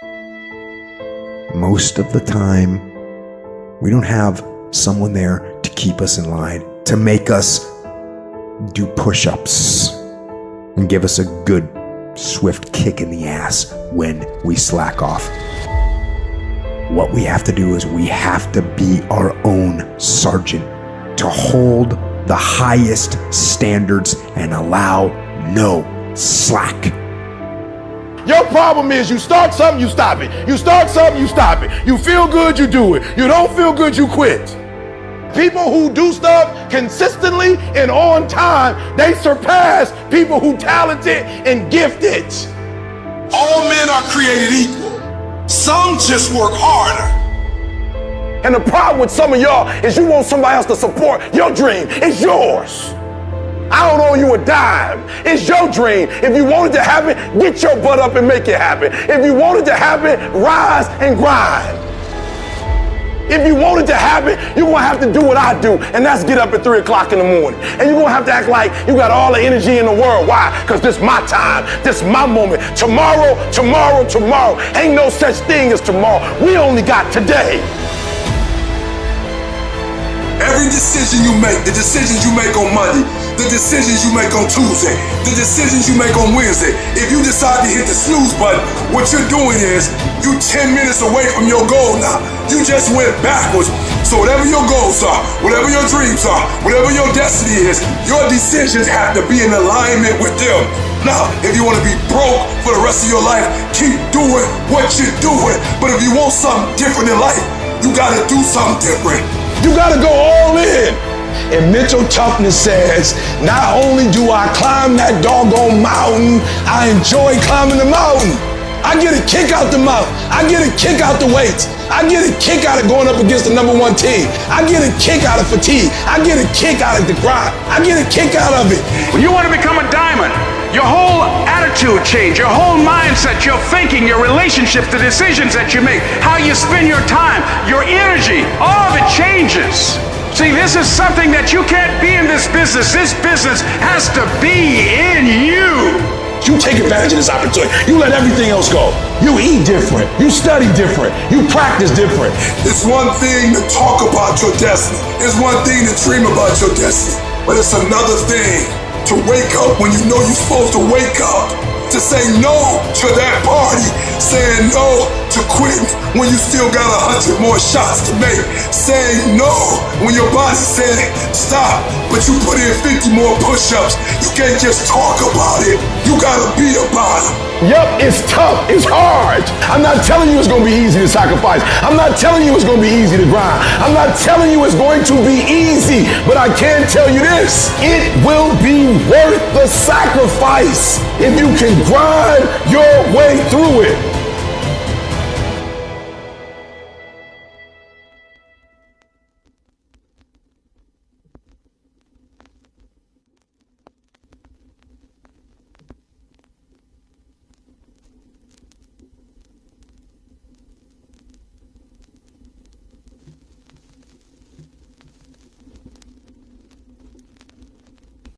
Most of the time, we don't have someone there to keep us in line, to make us do push-ups and give us a good, swift kick in the ass when we slack off. What we have to do is we have to be our own sergeant, to hold the highest standards and allow no slack. Your problem is you start something, you stop it. You start something, you stop it. You feel good, you do it. You don't feel good, you quit. People who do stuff consistently and on time, they surpass people who talented and gifted. All men are created equal. Some just work harder. And the problem with some of y'all is you want somebody else to support your dream. It's yours. I don't owe you a dime. It's your dream. If you want it to happen, get your butt up and make it happen. If you want it to happen, rise and grind. If you want it to happen, you're going to have to do what I do, and that's get up at 3 o'clock in the morning. And you're going to have to act like you got all the energy in the world. Why? Because this is my time. This is my moment. Tomorrow, tomorrow, tomorrow. Ain't no such thing as tomorrow. We only got today. Every decision you make, the decisions you make on Monday, the decisions you make on Tuesday, the decisions you make on Wednesday, if you decide to hit the snooze button, what you're doing is you 10 minutes away from your goal now. You just went backwards. So whatever your goals are, whatever your dreams are, whatever your destiny is, your decisions have to be in alignment with them. Now, if you want to be broke for the rest of your life, keep doing what you're doing. But if you want something different in life, you got to do something different. You gotta go all in. And mental toughness says, not only do I climb that doggone mountain, I enjoy climbing the mountain. I get a kick out the mountain. I get a kick out the weights. I get a kick out of going up against the number one team. I get a kick out of fatigue. I get a kick out of the grind. I get a kick out of it. When you want to become a diamond, your whole attitude change, your whole mindset, your thinking, your relationships, the decisions that you make, how you spend your time, your energy, all of it changes. See, this is something that you can't be in this business. This business has to be in you. You take advantage of this opportunity. You let everything else go. You eat different. You study different. You practice different. It's one thing to talk about your destiny. It's one thing to dream about your destiny. But it's another thing to wake up when you know you're supposed to wake up. To say no to that party. Saying no to quitting when you still got 100 more shots to make. Saying no when your body's saying stop, but you put in 50 more push-ups. You can't just talk about it. You gotta be about it. Yup, it's tough. It's hard. I'm not telling you it's going to be easy to sacrifice. I'm not telling you it's going to be easy to grind. I'm not telling you it's going to be easy. But I can tell you this. It will be worth the sacrifice if you can grind your way through it.